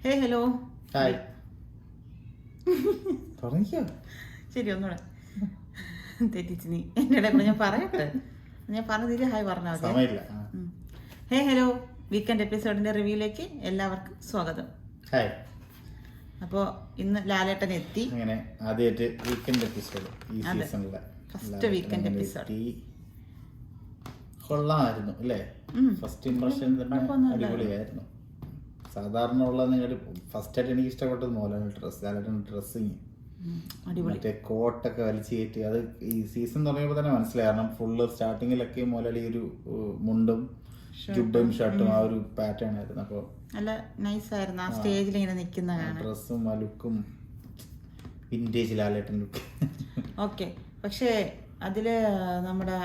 ഹേ hello hi. തുടങ്ങിയോ? ശരി ഒന്നുകൂടെ തെറ്റിച്ച് നീ എൻ്റെ ഇടയിൽ കൂടെ ഞാൻ പറയട്ടെ. ഞാൻ പറഞ്ഞതിൽ ഹായ് പറഞ്ഞാൽ മതി. സമയമില്ല. ഹേ ഹലോ വീക്കെൻഡ് എപ്പിസോഡിന്റെ റിവ്യൂയിലേക്ക് എല്ലാവർക്കും സ്വാഗതം. ഹായ്. അപ്പോൾ ഇന്ന് ലാലേട്ടൻ എത്തി. അങ്ങനെ ആദ്യമായിട്ട് വീക്കെൻഡ് എപ്പിസോഡ് ഈ അതെ. സീസണിലെ ഫസ്റ്റ് വീക്കെൻഡ് എപ്പിസോഡ് കൊള്ളാമായിരുന്നു അല്ലേ? ഫസ്റ്റ് ഇംപ്രഷൻ തന്നെ അടിപൊളിയായിരുന്നു. സാധാരണ ഉള്ള ഫസ്റ്റ് ആയിട്ട് എനിക്ക് ഇഷ്ടപ്പെട്ടത് ലാലേട്ടൻ ഡ്രസ്സിങ്, മറ്റേ കോട്ടൊക്കെ വലിച്ചു കയറ്റി. അത് ഈ സീസൺ തുടങ്ങിയപ്പോൾ തന്നെ മനസ്സിലായി. കാരണം ഫുള്ള് സ്റ്റാർട്ടിങ്ങിലൊക്കെ മുതലാളി ഒരു മുണ്ടും ജുബയും ഷർട്ടും ആ ഒരു പാറ്റേൺ ആയിരുന്നു. അപ്പോൾ നല്ല നൈസ് ആയിരുന്നു. ആ സ്റ്റേജിൽ ഇങ്ങനെ നിൽക്കുന്ന ഡ്രസ്സും ആ ലുക്കും വിന്റേജ് ലാലേട്ടൻ ലുക്ക്. ഓക്കെ, പക്ഷേ അതില് നമ്മുടെ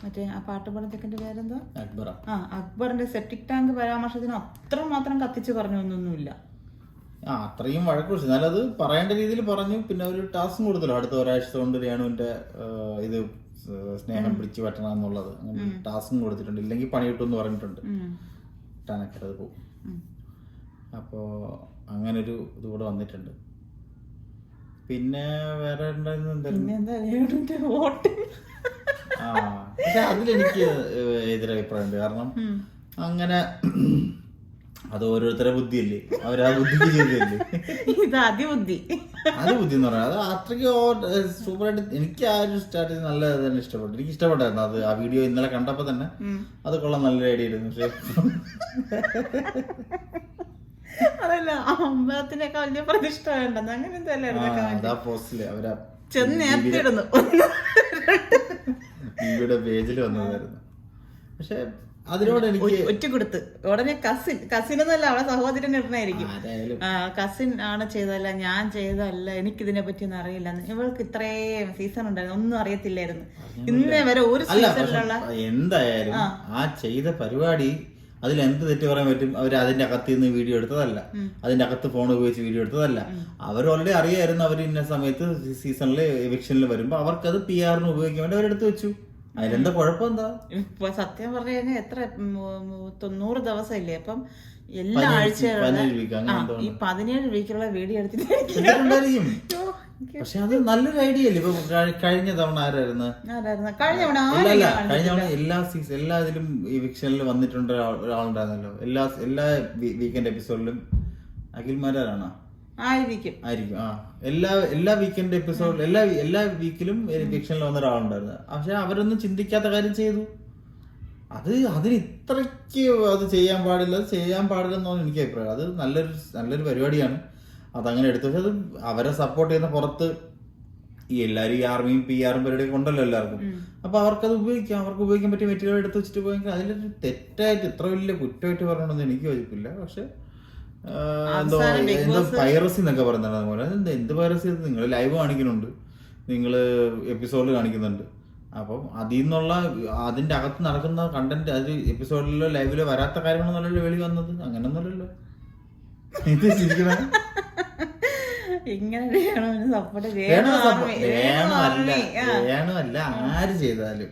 മറ്റേ ആ പാട്ടുപാടത്തേക്കിന്റെ പേരെന്താ, അക്ബറ. അക്ബറിന്റെ സെപ്റ്റിക് ടാങ്ക് പരാമർശത്തിന് അത്ര മാത്രം കത്തിച്ച് പറഞ്ഞൊന്നുമില്ല. അത്രയും വഴക്ക് വിളിച്ചു. എന്നാലും അത് പറയേണ്ട രീതിയിൽ പറഞ്ഞു. പിന്നെ ഒരു ടാസ്കും കൊടുത്തല്ലോ, അടുത്ത ഒരാഴ്ച കൊണ്ട് രേണുവിന്റെ ഇത് സ്നേഹം പിടിച്ചു പറ്റണം എന്നുള്ളത്. അങ്ങനെ ടാസ്കും കൊടുത്തിട്ടുണ്ട്. ഇല്ലെങ്കിൽ പണി കിട്ടുമെന്ന് പറഞ്ഞിട്ടുണ്ട്. ടാനക്കത് പോകും. അപ്പോ അങ്ങനെ ഒരു ഇത് കൂടെ വന്നിട്ടുണ്ട്. പിന്നെ വേറെ പക്ഷെ അതിലെനിക്ക് എതിരഭിപ്രായമുണ്ട്. കാരണം അങ്ങനെ അത് ഓരോരുത്തരുടെ ബുദ്ധിയല്ലേ, അവരാ ബുദ്ധിക്ക് ചെയ്തല്ലേ. ഇത് അതിബുദ്ധി എന്ന് പറഞ്ഞാൽ അത് അത്രയ്ക്ക് സൂപ്പറായിട്ട്. എനിക്ക് ആ ഒരു സ്ട്രാറ്റജി നല്ല തന്നെ ഇഷ്ടപ്പെട്ടു. എനിക്ക് ഇഷ്ടപ്പെട്ടായിരുന്നു അത്. ആ വീഡിയോ ഇന്നലെ കണ്ടപ്പോ തന്നെ അത് കൊള്ളാം, നല്ലൊരു ഐഡിയ ആയിരുന്നു. പക്ഷെ അതല്ല, അമ്പലത്തിനൊക്കെ വലിയ പ്രതിഷ്ഠ വേണ്ടെന്ന് അങ്ങനെ അവരാ ചെന്ന് നേരത്തെ ഇടുന്നു ടിവിയുടെ പേജിൽ വന്നതായിരുന്നു. പക്ഷെ അതിനോട് എനിക്ക് ഒറ്റ കൊടുത്ത് ഉടനെ കസിൻ എന്നല്ല, അവളെ സഹോദരൻ ഇടണായിരിക്കും. കസിൻ ആണ് ചെയ്തതല്ല, ഞാൻ ചെയ്തതല്ല, എനിക്കിതിനെ പറ്റിയൊന്നും അറിയില്ല. ഇവൾക്ക് ഇത്രയും സീസൺ ഉണ്ടായിരുന്നു, ഒന്നും അറിയത്തില്ലായിരുന്നു ഇന്നേ വരെ. ഒരു സീസണിലുള്ള എന്തായാലും ആ ചെയ്ത പരിപാടി അതിൽ എന്ത് തെറ്റ് പറയാൻ പറ്റും? അവർ അതിന്റെ അകത്ത് നിന്ന് വീഡിയോ എടുത്തതല്ല, അതിന്റെ അകത്ത് ഫോൺ ഉപയോഗിച്ച് വീഡിയോ എടുത്തതല്ല. അവർ ഓൾറെഡി അറിയായിരുന്നു അവർ ഇന്ന സമയത്ത് സീസണിൽ എവിക്ഷനിൽ വരുമ്പോ അവർക്കത് PR ഉപയോഗിക്കാൻ വേണ്ടി അവരെടുത്ത് വെച്ചു. അതിലെന്താ കുഴപ്പം? എന്താ ഇപ്പൊ സത്യം പറഞ്ഞു കഴിഞ്ഞാൽ എത്ര 90 ദിവസം ഇല്ലേ? അപ്പം എല്ലാ ആഴ്ചയും ഈ 17 വീക്കുള്ള വീഡിയോ എടുത്തിട്ടുണ്ടായിരിക്കും. പക്ഷെ അത് നല്ലൊരു ഐഡിയ അല്ലേ? ഇപ്പൊ കഴിഞ്ഞ തവണ ആരായിരുന്നു? കഴിഞ്ഞ തവണ എല്ലാ ഇതിലും ഈ വിക്ഷനിൽ വന്നിട്ടുണ്ട് ഒരാളുണ്ടായിരുന്നല്ലോ. എല്ലാ വീക്കെൻഡ് എപ്പിസോഡിലും അഖിൽമാരാണോ? ആയിരിക്കും. എല്ലാ വീക്കെൻഡ് എപ്പിസോഡിലും എല്ലാ വീക്കിലും വിക്ഷനിൽ വന്ന ഒരാളുണ്ടായിരുന്നു. പക്ഷെ അവരൊന്നും ചിന്തിക്കാത്ത കാര്യം ചെയ്തു. അതിന് ഇത്രയ്ക്ക് അത് ചെയ്യാൻ പാടില്ലെന്നാണ് എനിക്ക് അഭിപ്രായം. അത് നല്ലൊരു പരിപാടിയാണ്. അതങ്ങനെ എടുത്തു. പക്ഷെ അത് അവരെ സപ്പോർട്ട് ചെയ്യുന്ന പുറത്ത് ഈ എല്ലാവരും ഈ ആർമിയും PR പരിപാടിയൊക്കെ ഉണ്ടല്ലോ എല്ലാവർക്കും. അപ്പൊ അവർക്കത് ഉപയോഗിക്കാൻ പറ്റിയ മെറ്റീരിയൽ എടുത്ത് വെച്ചിട്ട് പോയെങ്കിൽ അതിലൊരു തെറ്റായിട്ട് ഇത്ര വലിയ കുറ്റമായിട്ട് പറഞ്ഞോണ്ടൊന്നും എനിക്ക് യോജിപ്പില്ല. പക്ഷെ എന്തോ പൈറസി എന്നൊക്കെ പറയുന്നത് അതുപോലെ എന്ത് പൈറസി? നിങ്ങൾ ലൈവ് കാണിക്കുന്നുണ്ട്, നിങ്ങൾ എപ്പിസോഡിൽ കാണിക്കുന്നുണ്ട്. അപ്പം അതിൽ നിന്നുള്ള അതിന്റെ അകത്ത് നടക്കുന്ന കണ്ടന്റ് അത് എപ്പിസോഡിലോ ലൈവിലോ വരാത്ത കാര്യമാണെന്നല്ലോ വെളി വന്നത്. അങ്ങനെയൊന്നുമല്ലല്ലോ ഇത് ശരിക്കും. വേണമല്ല, ആര് ചെയ്താലും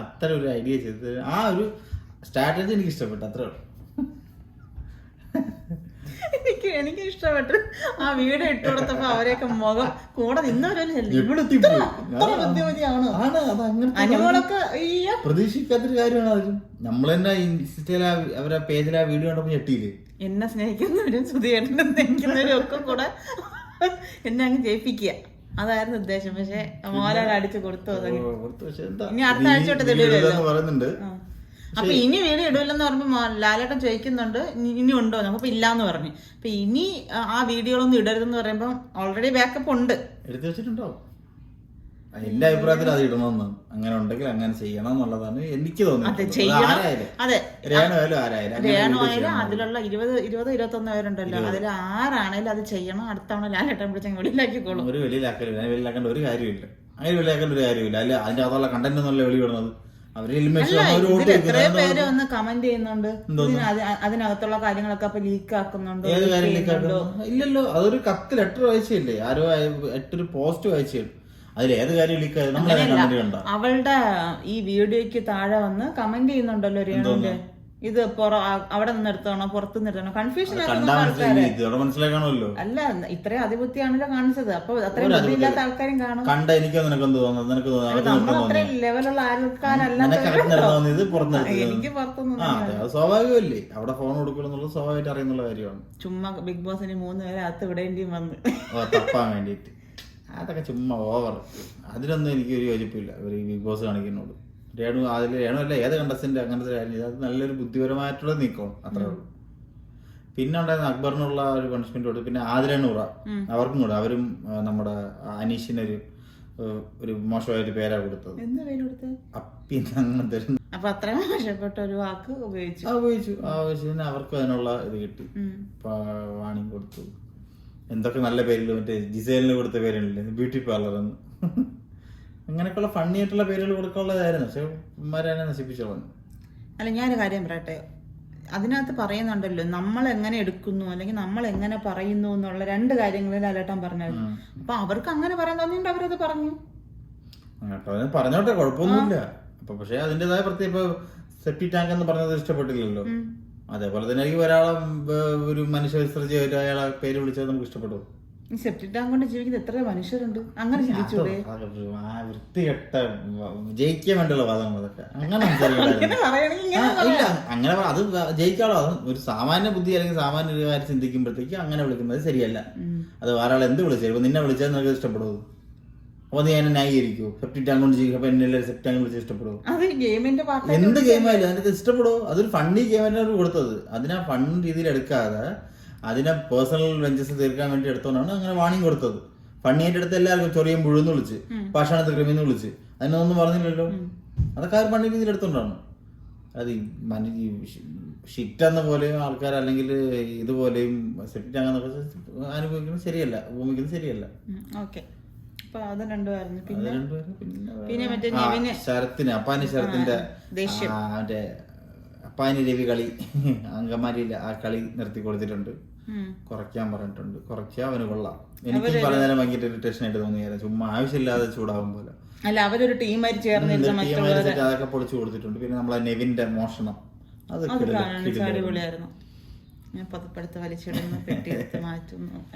അത്ര ഒരു ഐഡിയ ചെയ്ത് ആ ഒരു സ്ട്രാറ്റജി എനിക്ക് ഇഷ്ടപ്പെട്ടു. അത്രേ ഉള്ളൂ. എനിക്ക് ഇഷ്ടപ്പെട്ടു. ആ വീഡിയോ ഇട്ട് കൊടുത്തപ്പോ അവരെയൊക്കെ മുഖം കൂടെ പ്രതീക്ഷിക്കാത്തൊരു കാര്യമാണ്. അതിലും നമ്മൾ തന്നെ ഇൻസ്റ്റയിലെ അവരെ പേജിൽ ആ വീഡിയോ കണ്ടപ്പോ ഞെട്ടിയില്ലേ? എന്നെ സ്നേഹിക്കുന്നവരും സുധിയേട്ടനും സ്നേഹിക്കുന്നവരും ഒക്കെ കൂടെ എന്നെ അങ്ങ് ജയിപ്പിക്കുക, അതായിരുന്നു ഉദ്ദേശം. പക്ഷെ മോഹൻലാൽ അടിച്ചു കൊടുത്തു. ഇനി അടുത്ത ആഴ്ച പറയുന്നുണ്ട്. അപ്പൊ ഇനി വീഡിയോ ഇടൂലെന്ന് പറയുമ്പോ ലാലേട്ടൻ ചോദിക്കുന്നുണ്ട് ഇനി ഉണ്ടോ? നമുക്ക് ഇല്ലാന്ന് പറഞ്ഞു. അപ്പൊ ഇനി ആ വീഡിയോകളൊന്നും ഇടരുതെന്ന് പറയുമ്പോ ഓൾറെഡി ബാക്കപ്പ് ഉണ്ട്, എടുത്തു വെച്ചിട്ടുണ്ടോ? എന്റെ അഭിപ്രായത്തിൽ അത് ഇടണമെന്ന്. അങ്ങനെ ഉണ്ടെങ്കിൽ അങ്ങനെ ചെയ്യണം എന്നുള്ളതാണ് എനിക്ക് തോന്നുന്നത്. രേണു ആയാലും അതിലുള്ള 20-21 പേരുണ്ടല്ലോ, അതിൽ ആരാണേലും അത് ചെയ്യണം. അടുത്തവണ ലാലേട്ടൻ പിടിച്ചങ്ങ് വെളിയിലാക്കിക്കോളും. ഒരു വെളിയിലാക്കേണ്ട ഒരു കാര്യമില്ല. അല്ല അതിന്റെ അതുള്ള കണ്ടന്റ് ഒന്നല്ല വെളിവിടുന്നത്. എത്രയോ പേര് വന്ന് കമന്റ് ചെയ്യുന്നുണ്ട് അതിനകത്തുള്ള കാര്യങ്ങളൊക്കെ അപ്പൊ ലീക്ക് ആക്കുന്നുണ്ടോ? ഏത് കാര്യം ലീക്ക് ആക്കുന്നു? ഇല്ലല്ലോ. അതൊരു കത്ത് ലെറ്റർ വായിച്ചില്ലേ? ആരോ ഒരു പോസ്റ്റ് വായിച്ചു. അതിൽ ഏത് കാര്യം ലീക്ക് ആയത്? അവളുടെ ഈ വീഡിയോക്ക് താഴെ വന്ന് കമന്റ് ചെയ്യുന്നുണ്ടല്ലോ രേണുവിന്റെ. ഇത് അവിടെ നിന്ന് എടുത്തോണോ പുറത്തു നിന്ന് എടുത്തോണോ കൺഫ്യൂഷൻ മനസ്സിലാക്കണമല്ലോ. അല്ല ഇത്രയും അതിബുദ്ധിയാണല്ലോ കാണിച്ചത്. അപ്പൊ അത്രയും ബുദ്ധിയില്ലാത്ത ആൾക്കാരും കാണും. കണ്ട എനിക്ക് നിനക്കെന്ത് തോന്നുന്നു? നിനക്ക് നമ്മളത്രയും ലെവലുള്ള ആൾക്കാരല്ല. എനിക്ക് പുറത്തുനിന്ന് സ്വാഭാവികമല്ലേ, അവിടെ ഫോൺ കൊടുക്കുന്നുള്ളത് സ്വാഭാവികമായിട്ട് അറിയുന്നുള്ള കാര്യമാണ്. ചുമ്മാ ബിഗ് ബോസിന് 3 പേരെ അകത്ത് വിടേണ്ടിയും വന്ന് തപ്പാൻ വേണ്ടിട്ട് അതൊക്കെ ചുമ്മാ ഓവർ. അതിലൊന്നും എനിക്ക് ഒരു യോജിപ്പില്ല ഒരു ബിഗ് ബോസ് കാണിക്കുന്നോട്. രേണു അല്ല ഏത് കണ്ടസ്റ്റന്റ് അങ്ങനത്തെ കാര്യം അത് നല്ലൊരു ബുദ്ധിപരമായിട്ടുള്ള നീക്കമാണ്, അത്രേ ഉള്ളൂ. പിന്നെ ഉണ്ടായിരുന്ന അക്ബറിനുള്ള ഒരു പണിഷ്മെന്റ് കൊടുത്തു. പിന്നെ ആതിരനൂറ അവർക്കും കൂടെ അവരും നമ്മുടെ അനീഷിനൊരു ഒരു മോശമായൊരു പേരാ കൊടുത്തത്. അപ്പി അങ്ങനത്തെ അപ്പൊ അത്രയും മോശപ്പെട്ട ഒരു വാക്ക് ഉപയോഗിച്ചു. ആവശ്യത്തിന് അവർക്ക് അതിനുള്ള ഇത് കിട്ടി, വാണിംഗ് കൊടുത്തു. എന്തൊക്കെ നല്ല പേരില്ല, മറ്റേ ജിസേലിന് കൊടുത്ത പേരില്ലേ ബ്യൂട്ടി പാർലർ എന്ന്, അങ്ങനെയൊക്കെയുള്ള ഫണ്ണി ആയിട്ടുള്ള പേരുകൾ കൊടുക്കാനുള്ളതായിരുന്നു. പക്ഷെ ഉമ്മാരെ നശിപ്പിച്ചോളാം. അല്ല ഞാനൊരു കാര്യം പറയട്ടെ, അതിനകത്ത് പറയുന്നുണ്ടല്ലോ നമ്മൾ എങ്ങനെ എടുക്കുന്നു അല്ലെങ്കിൽ നമ്മൾ എങ്ങനെ പറയുന്നു എന്നുള്ള 2 കാര്യങ്ങളിൽ ലാലേട്ടൻ പറഞ്ഞത്. അപ്പൊ അവർക്ക് അങ്ങനെ പറയാൻ തോന്നിയിട്ട് അവരത് പറഞ്ഞു. പറഞ്ഞോട്ടെ, കുഴപ്പമൊന്നുമില്ല. അപ്പൊ പക്ഷെ അതിന്റേതായ പ്രത്യേക സെപ്റ്റി ടാങ്ക് എന്ന് പറഞ്ഞത് ഇഷ്ടപ്പെട്ടില്ലല്ലോ. അതേപോലെ തന്നെ ഒരാളെ ഒരു മനുഷ്യ വിസർജ്ജമായിട്ട് അയാളെ പേര് വിളിച്ചത് നമുക്ക് ഇഷ്ടപ്പെടും. സെപ്റ്റി ടാങ്ക് കൊണ്ട് ജീവിക്കുന്ന എത്ര മനുഷ്യരുണ്ട്, അങ്ങനെ ചിന്തിച്ചൂടെ? വൃത്തികെട്ട ജയിക്കാൻ വേണ്ടിയുള്ള വാദങ്ങൾ അതൊക്കെ അങ്ങനെ അങ്ങനെ അത് ജയിക്കാളോ. അത് ഒരു സാമാന്യ ബുദ്ധി അല്ലെങ്കിൽ സാമാന്യ ഒരു കാര്യം ചിന്തിക്കുമ്പോഴത്തേക്ക് അങ്ങനെ വിളിക്കുന്നത് ശരിയല്ല. അത് വേറെ ആൾ എന്ത് വിളിച്ചാൽ ഇപ്പൊ നിന്നെ വിളിച്ചാൽ നിനക്ക് ഇഷ്ടപ്പെടുമോ? അപ്പൊ നീ എന്നെ ന്യായീകരിക്കൂ? സെപ്റ്റി ടാങ്ക് കൊണ്ട് ജീവിക്കും അപ്പൊ എന്നെ സെപ്റ്റി ടാങ്ക് വിളിച്ചാൽ ഇഷ്ടപ്പെടുമോ? എന്ത് ഗെയിമായാലും അതിനകത്ത് ഇഷ്ടപ്പെടുമോ? അതൊരു ഫണ്ണി ഗെയിമായിട്ടാണ് കൊടുത്തത്. അതിനാ ഫൺ രീതിയിൽ എടുക്കാതെ അതിനെ പേഴ്സണൽ വെഞ്ചസ് തീർക്കാൻ വേണ്ടി എടുത്തോണ്ടാണ് അങ്ങനെ വാണിംഗ് കൊടുത്തത്. ഫണ്ണിയായിട്ട് എടുത്ത് എല്ലാവർക്കും ചൊറിയും പുഴുന്ന് വിളിച്ച് പാഷാണത്ത് ക്രിമിന്ന് വിളിച്ച് അതിനൊന്നും പറഞ്ഞില്ലല്ലോ. അതൊക്കെ ആ ഫണ്ണി രീതിയിൽ എടുത്തോണ്ടാണ്. അത് ഈ ഷിറ്റെന്ന പോലെയും ആൾക്കാർ അല്ലെങ്കിൽ ഇതുപോലെയും സെപ്റ്റി അങ്ങനൊക്കെ അനുഭവിക്കുന്നത് ശരിയല്ല, ഭൂമിക്കുന്നത് ശരിയല്ല. ശരത്തിന് അപ്പാനി ശരത്തിന്റെ മറ്റേ അപ്പാനി രവി കളി അങ്കമാലിയില്ല ആ കളി നിർത്തി കൊടുത്തിട്ടുണ്ട്. കുറയ്ക്കാൻ പറഞ്ഞിട്ടുണ്ട്. കുറയ്ക്കാൻ അവന് കൊള്ളാം. എനിക്ക് പല നേരം ഭയങ്കര ഇറിറ്റേഷൻ ആയിട്ട് തോന്നിയായിരുന്നു. ചുമ്മാ ആവശ്യമില്ലാതെ ചൂടാവും പോലെ അതൊക്കെ പൊളിച്ചു കൊടുത്തിട്ടുണ്ട്. പിന്നെ നമ്മളെ നെവിന്റെ മോഷണം അത്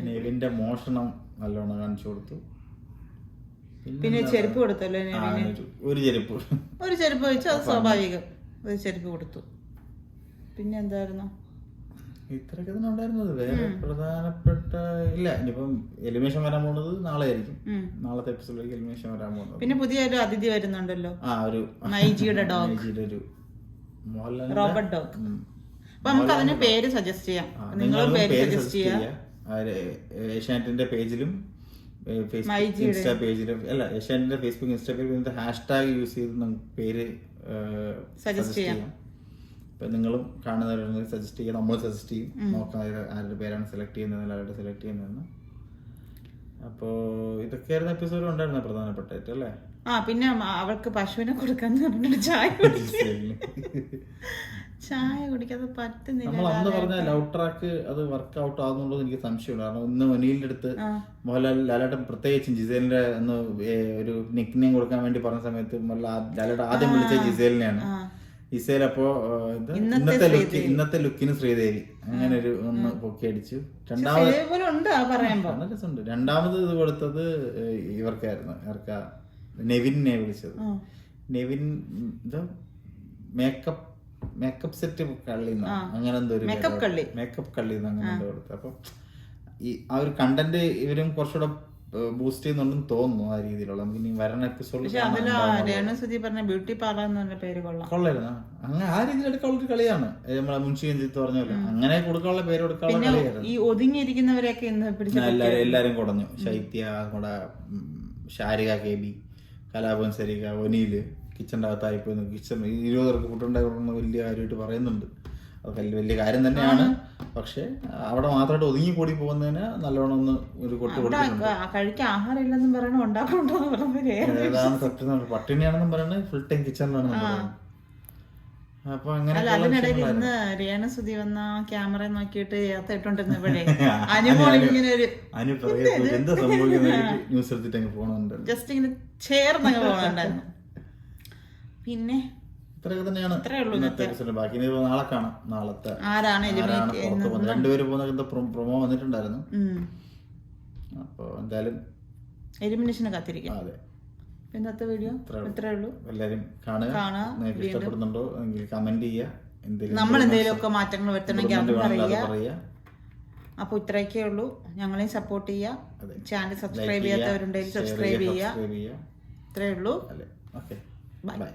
നെവിന്റെ മോഷണം നല്ലോണം കാണിച്ചു കൊടുത്തു. പിന്നെ ചെരുപ്പ് കൊടുത്തല്ലോ, ഒരു ചെരുപ്പ് വെച്ചു, അത് സ്വാഭാവികം. ഒരു ചെരുപ്പ് കൊടുത്തു. പിന്നെ എന്തായിരുന്നു ഇത്രയൊക്കെ തന്നെ ഉണ്ടായിരുന്നത്. വേറെ പ്രധാനപ്പെട്ട ഇല്ല. ഇനിയിപ്പം എലിമിനേഷൻ വരാൻ പോകുന്നത് നാളെ ആയിരിക്കും. നാളത്തെ എപ്പിസോഡിലേക്ക് എലിമിനേഷൻ വരാൻ പോകുന്നത്. പിന്നെ പുതിയൊരു അതിഥി വരുന്നുണ്ടല്ലോ, ഒരു മൈജിയുടെ ഡോഗ്, റോബർട്ട് ഡോഗ്. അപ്പൊ നമുക്ക് അതിന് പേര് സജസ്റ്റ് ചെയ്യാം. നിങ്ങളും പേര് സജസ്റ്റ് ചെയ്യാം. ഏഷ്യാനെറ്റിന്റെ പേജിലും ഇൻസ്റ്റാ പേജിലും അല്ല ഏഷ്യാനെറ്റിന്റെ ഫേസ്ബുക്ക് ഇൻസ്റ്റാ പേജിൽ ഹാഷ്ടാഗ് യൂസ് ചെയ്ത് നമുക്ക് പേര് സജസ്റ്റ് ചെയ്യാം. അപ്പൊ നിങ്ങളും കാണുന്നവരുണ്ടെങ്കിൽ സജസ്റ്റ് ചെയ്യാം, നമ്മൾ സജസ്റ്റ് ചെയ്യും. നോക്കാം ആരുടെ പേരാണ് സെലക്ട് ചെയ്യുന്നത്, ആരുടെ സെലക്ട് ചെയ്യുന്നതെന്ന്. അപ്പോ ഇതൊക്കെയായിരുന്നു എപ്പിസോഡ് ഉണ്ടായിരുന്ന പ്രധാനപ്പെട്ടായിട്ട് അല്ലേ. പിന്നെ അവൾക്ക് പശുവിനെ കൊടുക്കാൻ ചായ കുടിക്കാതെ പറ്റുന്നില്ല. നമ്മൾ അന്ന് പറഞ്ഞ ലവ് ട്രാക്ക് അത് വർക്ക് ഔട്ട് ആകുന്നുള്ളത് എനിക്ക് സംശയമുണ്ട്. കാരണം ഇന്ന് ഒനീലിന്റെ അടുത്ത് മോഹൻലാൽ ലാലേട്ടൻ പ്രത്യേകിച്ചും ജിസേലിന്റെ ഒന്ന് ഒരു നിക് നെയിം കൊടുക്കാൻ വേണ്ടി പറഞ്ഞ സമയത്ത് ലാലേട്ടൻ ആദ്യം വിളിച്ച ജിസേലിനെയാണ്. ജിസേൽ അപ്പോ ഇന്നത്തെ ലുക്കിന് ശ്രീദേവി അങ്ങനെ ഒരു ഒന്ന് പൊക്കി അടിച്ചു. രണ്ടാമത് ഇത് കൊടുത്തത് ഇവർക്കായിരുന്നു. നെവിനെ വിളിച്ചത്. നെവിൻ മേക്കപ്പ് സെറ്റ് കള്ളിന്ന് അങ്ങനെ എന്തോ ഒരു മേക്കപ്പ് കള്ളിന്ന് അങ്ങനെ എന്തോ കൊടുത്തത്. അപ്പൊ ഈ ആ ഒരു കണ്ടന്റ് ഇവരും കുറച്ചുകൂടെ ബൂസ്റ്റ് ചെയ്യുന്നുണ്ടെന്ന് തോന്നുന്നു. ആ രീതിയിലുള്ള നമുക്ക് ഇനി വരണ എപ്പിസോഡിൽ കൊള്ളായിരുന്നു. അങ്ങനെ ആ രീതിയിൽ എടുക്കാനുള്ള ഒരു കളിയാണ് നമ്മളെ മുൻഷി രഞ്ജിത്ത് പറഞ്ഞല്ലോ. അങ്ങനെ കൊടുക്കാനുള്ള പേര് കൊടുക്കാനുള്ള കളിയായിരുന്നു. എല്ലാരും കുടഞ്ഞു. ശൈത്യ, നമ്മുടെ ഷാരിക KB, കലാഭവൻ സരിക, ഒനീല് കിച്ചൻ്റെ അകത്തായിപ്പോയി. കിച്ചൺ 20 പേർക്ക് ഫുഡുണ്ടായി വലിയ കാര്യമായിട്ട് പറയുന്നുണ്ട്. അത് വലിയ കാര്യം തന്നെയാണ്. പക്ഷെ അവിടെ മാത്രമായിട്ട് ഒതുങ്ങി കൂടി പോകുന്നതിന് നല്ലോണം ഒന്ന് ഒരു കൊട്ട് കൊടുത്തിട്ടുണ്ട്. ഏതാണ് സത്യം, പട്ടിണിയാണെന്നും പറയുന്നത് ഫുൾ ടൈം കിച്ചണിലാണെന്നും പറയുന്നത്. അപ്പൊ അങ്ങനെ രേണുസുതി വന്ന ക്യാമറ നോക്കിയിട്ട് എന്താ സംഭവിക്കുന്ന ന്യൂസ് എടുത്തിട്ട് അങ്ങ് പോകണുണ്ട്. ജസ്റ്റ് ഇങ്ങനെ ചേർന്നങ്ങ് പോകണുണ്ടായിരുന്നു. ഇത്രയൊക്കെ തന്നെയാണ് ഇത്രയേ ഇന്നത്തെ എപ്പിസോഡ്. ബാക്കി ഇനി നാളെ കാണാം. നാളത്തെ ആരാണ് പുറത്ത് പോകുന്നത്. രണ്ടുപേര് പോകുന്ന പ്രൊമോ വന്നിട്ടുണ്ടായിരുന്നു. അപ്പൊ എന്തായാലും എലിമിനേഷന് കാത്തിരിക്കാം. അതെ, ഇന്നത്തെ വീഡിയോ ഇത്രേ ഉള്ളൂ. എല്ലാരും കാണുക. നിങ്ങൾക്ക് ഇഷ്ടപ്പെടുന്നുണ്ടോ എങ്കിൽ കമന്റ് ചെയ്യുക. നമ്മൾ എന്തെങ്കിലും ഒക്കെ മാറ്റങ്ങൾ വരുത്തണമെങ്കിൽ അത് പറയുക. അപ്പൊ ഇത്രയൊക്കെ ഉള്ളൂ. ഞങ്ങളെയും സപ്പോർട്ട് ചെയ്യുക. ചാനൽ സബ്സ്ക്രൈബ് ചെയ്യാത്തവരുണ്ടെങ്കിൽ സബ്സ്ക്രൈബ് ചെയ്യുക. ഇത്രേ ഉള്ളൂ. Okay, by.